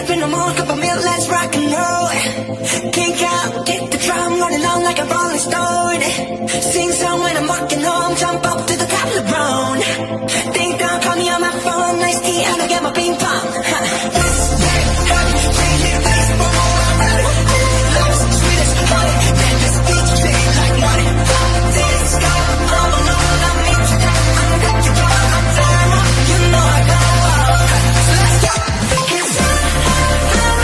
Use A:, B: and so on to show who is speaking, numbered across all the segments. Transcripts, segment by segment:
A: up in the morning, cup of milk, let's rock and roll. Kick out, kick the drum, rolling on like a rolling stone. Sing song when I'm walking home, jump up to the top of the brown. Ding dong, call me on my phone, nice tea, and I get my ping pong. Let's get happy, crazy, baseball, I'm ready. Love's sweet as honey, then just eat it like money. This go, all alone, I'm into that. I'm good to go, I'm time up, you know I go. So let's go. It's hot,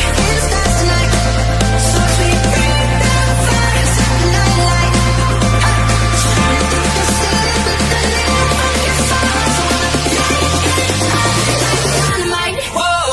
A: in the stars tonight. So sweet, bring the fire, set the night light. Let's sit with the little funky song. So dynamite. Whoa.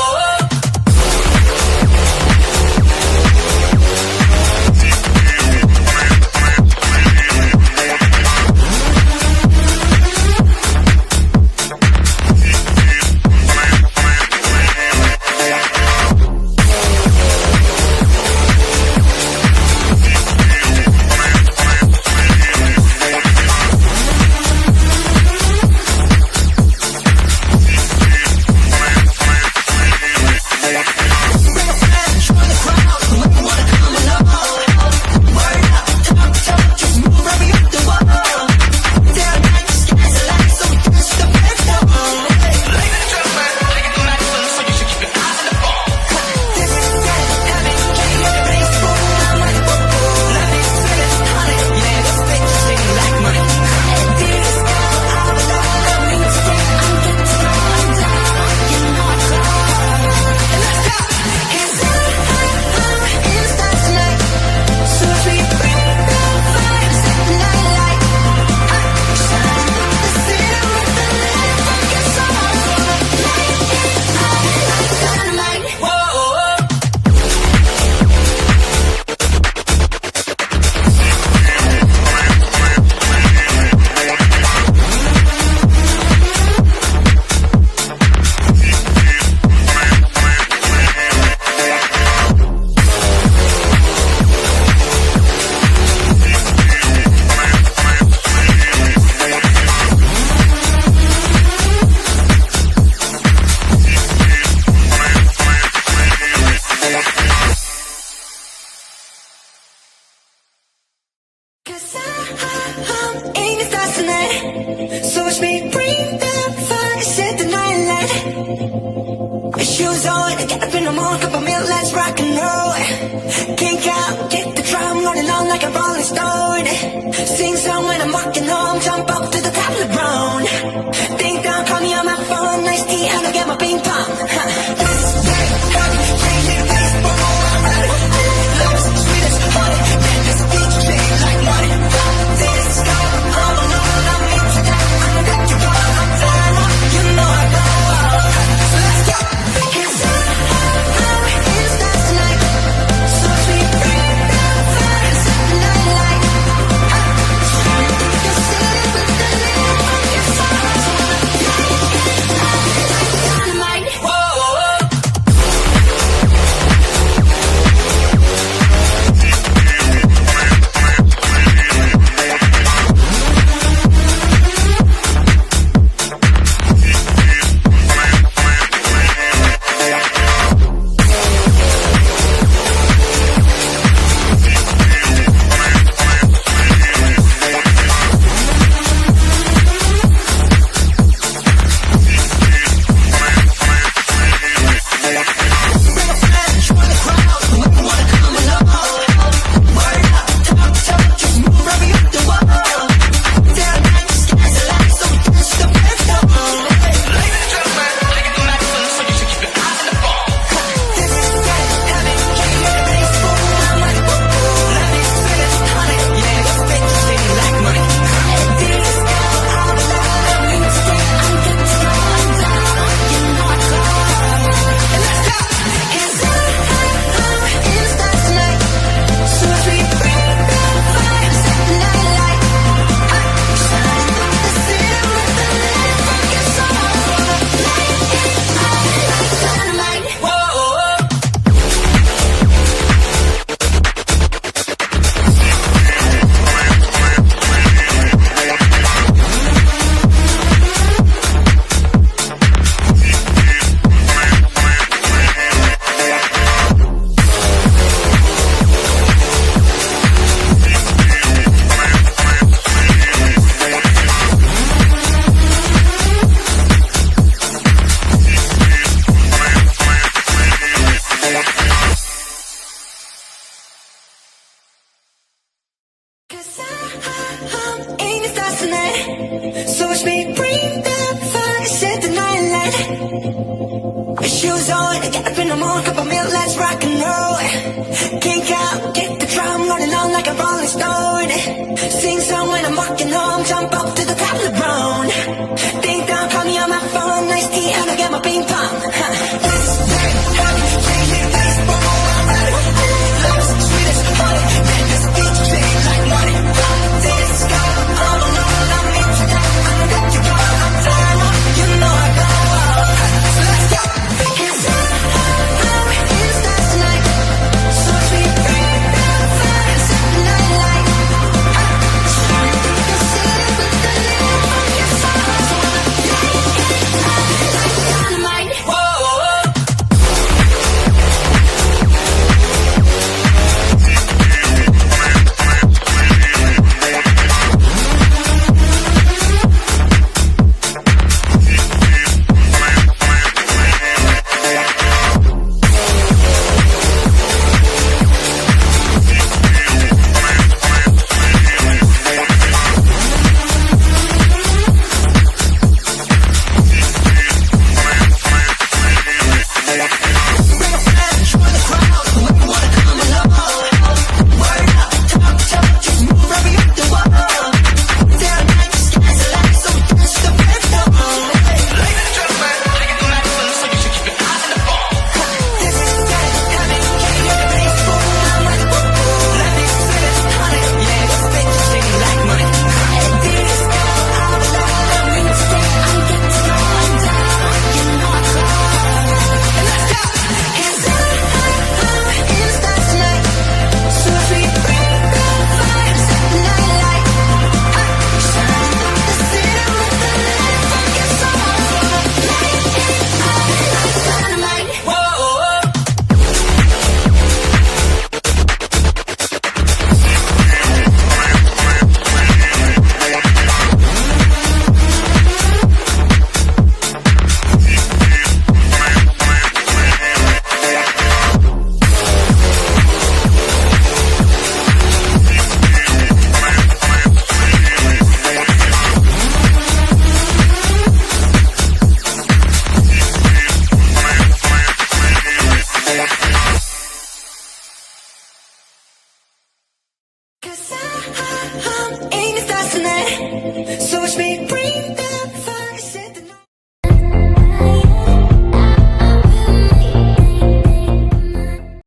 A: Shoes on, get up in the morning, cup of milk, let's rock and roll. Kick out, kick the drum, rolling on like a rolling stone. Sing song when I'm walking home, jump up to the top of the brown. Ding dong, call me on my phone, nice tea, and I get my ping pong. Let's get happy, crazy, baseball, I'm ready. Love's sweet as honey, then just eat it like money. This go, all alone, I'm into that. I'm good to go, I'm time up, you know I go. So let's go. It's hot, in the stars tonight. So sweet, bring the fire, set the night light. let's rock